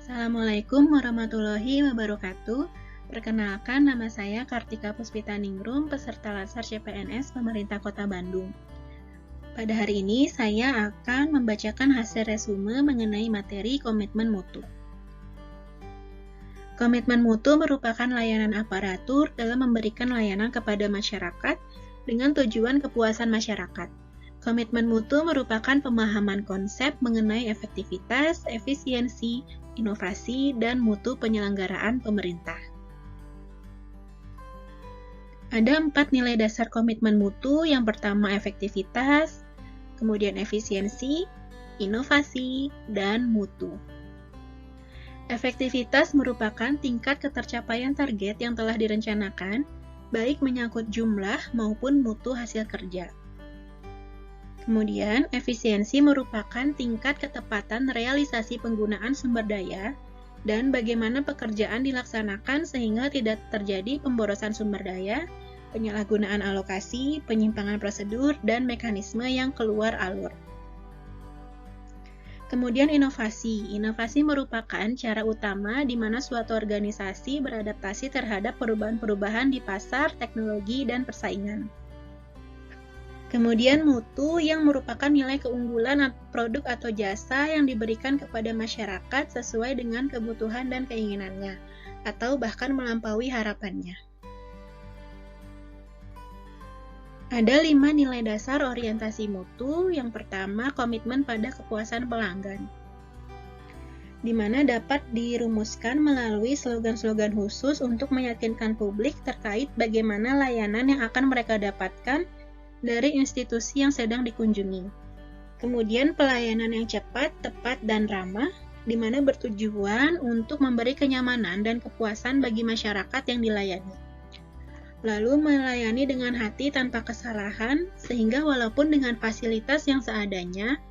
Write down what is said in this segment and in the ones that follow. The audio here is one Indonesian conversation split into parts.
Assalamualaikum warahmatullahi wabarakatuh. Perkenalkan, nama saya Kartika Puspitaningrum, peserta Latsar CPNS Pemerintah Kota Bandung. Pada hari ini, saya akan membacakan hasil resume mengenai materi komitmen mutu. Komitmen mutu merupakan layanan aparatur dalam memberikan layanan kepada masyarakat dengan tujuan kepuasan masyarakat. Komitmen mutu merupakan pemahaman konsep mengenai efektivitas, efisiensi, inovasi, dan mutu penyelenggaraan pemerintah. Ada 4 nilai dasar komitmen mutu. Yang pertama efektivitas, kemudian efisiensi, inovasi, dan mutu. Efektivitas merupakan tingkat ketercapaian target yang telah direncanakan, baik menyangkut jumlah maupun mutu hasil kerja. Kemudian, efisiensi merupakan tingkat ketepatan realisasi penggunaan sumber daya dan bagaimana pekerjaan dilaksanakan sehingga tidak terjadi pemborosan sumber daya, penyalahgunaan alokasi, penyimpangan prosedur, dan mekanisme yang keluar alur. Kemudian inovasi. Inovasi merupakan cara utama di mana suatu organisasi beradaptasi terhadap perubahan-perubahan di pasar, teknologi, dan persaingan. Kemudian mutu yang merupakan nilai keunggulan produk atau jasa yang diberikan kepada masyarakat sesuai dengan kebutuhan dan keinginannya, atau bahkan melampaui harapannya. Ada 5 nilai dasar orientasi mutu. Yang pertama, komitmen pada kepuasan pelanggan, di mana dapat dirumuskan melalui slogan-slogan khusus untuk meyakinkan publik terkait bagaimana layanan yang akan mereka dapatkan dari institusi yang sedang dikunjungi. Kemudian pelayanan yang cepat, tepat, dan ramah, di mana bertujuan untuk memberi kenyamanan dan kepuasan bagi masyarakat yang dilayani. Lalu melayani dengan hati tanpa kesalahan, sehingga walaupun dengan fasilitas yang seadanya,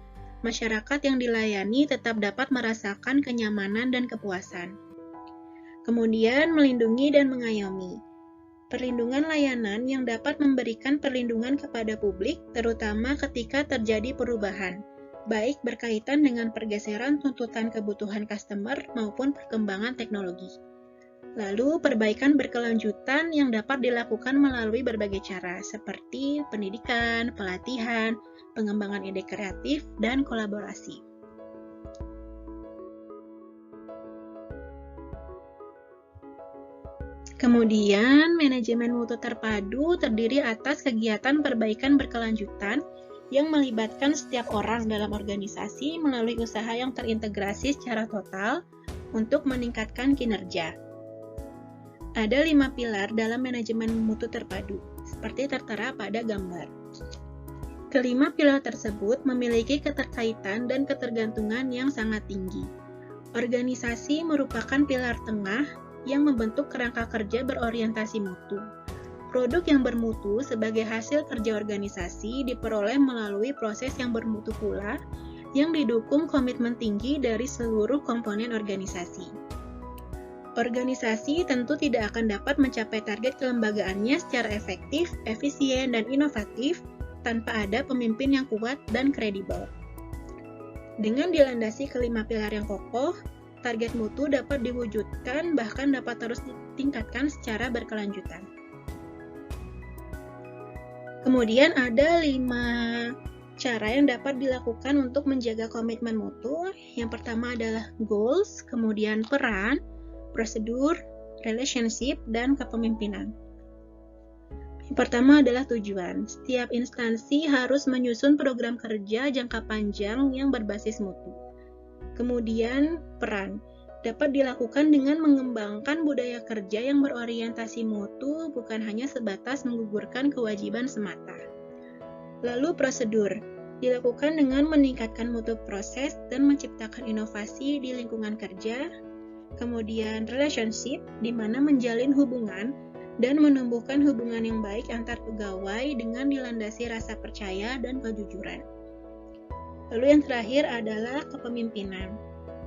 masyarakat yang dilayani tetap dapat merasakan kenyamanan dan kepuasan. Kemudian melindungi dan mengayomi. Perlindungan layanan yang dapat memberikan perlindungan kepada publik, terutama ketika terjadi perubahan, baik berkaitan dengan pergeseran tuntutan kebutuhan customer maupun perkembangan teknologi. Lalu, perbaikan berkelanjutan yang dapat dilakukan melalui berbagai cara, seperti pendidikan, pelatihan, pengembangan ide kreatif, dan kolaborasi. Kemudian, manajemen mutu terpadu terdiri atas kegiatan perbaikan berkelanjutan yang melibatkan setiap orang dalam organisasi melalui usaha yang terintegrasi secara total untuk meningkatkan kinerja. Ada 5 pilar dalam manajemen mutu terpadu, seperti tertera pada gambar. Kelima pilar tersebut memiliki keterkaitan dan ketergantungan yang sangat tinggi. Organisasi merupakan pilar tengah yang membentuk kerangka kerja berorientasi mutu. Produk yang bermutu sebagai hasil kerja organisasi diperoleh melalui proses yang bermutu pula, yang didukung komitmen tinggi dari seluruh komponen organisasi. Organisasi tentu tidak akan dapat mencapai target kelembagaannya secara efektif, efisien, dan inovatif tanpa ada pemimpin yang kuat dan kredibel. Dengan dilandasi kelima pilar yang kokoh, target mutu dapat diwujudkan, bahkan dapat terus ditingkatkan secara berkelanjutan. Kemudian ada 5 cara yang dapat dilakukan untuk menjaga komitmen mutu. Yang pertama adalah goals, kemudian peran, prosedur, relationship, dan kepemimpinan. Yang pertama adalah tujuan. Setiap instansi harus menyusun program kerja jangka panjang yang berbasis mutu. Kemudian, peran dapat dilakukan dengan mengembangkan budaya kerja yang berorientasi mutu, bukan hanya sebatas menggugurkan kewajiban semata. Lalu, prosedur dilakukan dengan meningkatkan mutu proses dan menciptakan inovasi di lingkungan kerja. Kemudian, relationship, di mana menjalin hubungan dan menumbuhkan hubungan yang baik antar pegawai dengan dilandasi rasa percaya dan kejujuran. Lalu yang terakhir adalah kepemimpinan.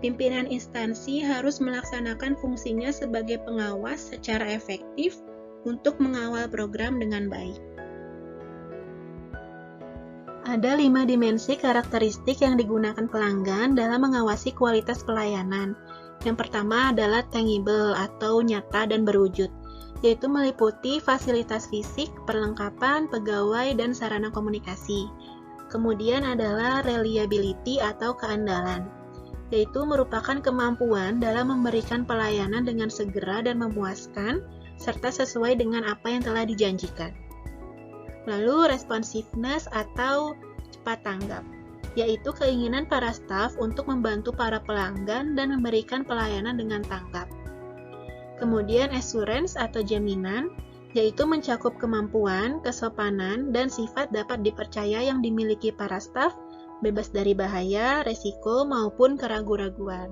Pimpinan instansi harus melaksanakan fungsinya sebagai pengawas secara efektif untuk mengawal program dengan baik. Ada 5 dimensi karakteristik yang digunakan pelanggan dalam mengawasi kualitas pelayanan. Yang pertama adalah tangible atau nyata dan berwujud, yaitu meliputi fasilitas fisik, perlengkapan, pegawai, dan sarana komunikasi. Kemudian adalah reliability atau keandalan, yaitu merupakan kemampuan dalam memberikan pelayanan dengan segera dan memuaskan, serta sesuai dengan apa yang telah dijanjikan. Lalu responsiveness atau cepat tanggap, yaitu keinginan para staf untuk membantu para pelanggan dan memberikan pelayanan dengan tanggap. Kemudian assurance atau jaminan, yaitu mencakup kemampuan, kesopanan, dan sifat dapat dipercaya yang dimiliki para staf, bebas dari bahaya, resiko, maupun keraguan-raguan.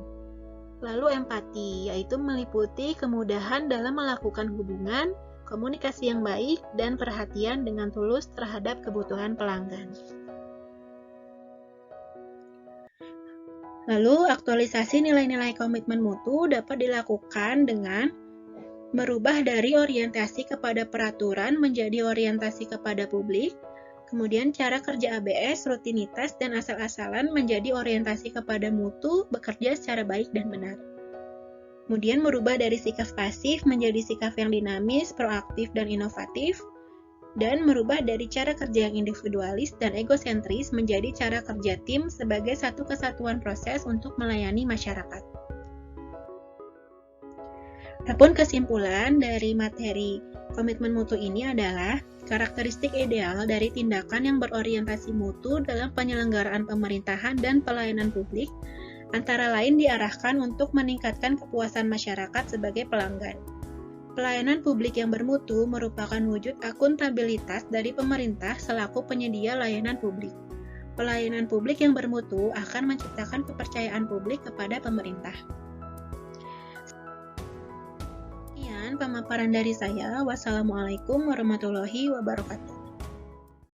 Lalu empati, yaitu meliputi kemudahan dalam melakukan hubungan, komunikasi yang baik, dan perhatian dengan tulus terhadap kebutuhan pelanggan. Lalu, aktualisasi nilai-nilai komitmen mutu dapat dilakukan dengan merubah dari orientasi kepada peraturan menjadi orientasi kepada publik, kemudian cara kerja ABS, rutinitas, dan asal-asalan menjadi orientasi kepada mutu, bekerja secara baik dan benar. Kemudian merubah dari sikap pasif menjadi sikap yang dinamis, proaktif, dan inovatif, dan merubah dari cara kerja yang individualis dan egosentris menjadi cara kerja tim sebagai satu kesatuan proses untuk melayani masyarakat. Adapun kesimpulan dari materi komitmen mutu ini adalah karakteristik ideal dari tindakan yang berorientasi mutu dalam penyelenggaraan pemerintahan dan pelayanan publik antara lain diarahkan untuk meningkatkan kepuasan masyarakat sebagai pelanggan. Pelayanan publik yang bermutu merupakan wujud akuntabilitas dari pemerintah selaku penyedia layanan publik. Pelayanan publik yang bermutu akan menciptakan kepercayaan publik kepada pemerintah. Sekian pemaparan dari saya. Wassalamualaikum warahmatullahi wabarakatuh.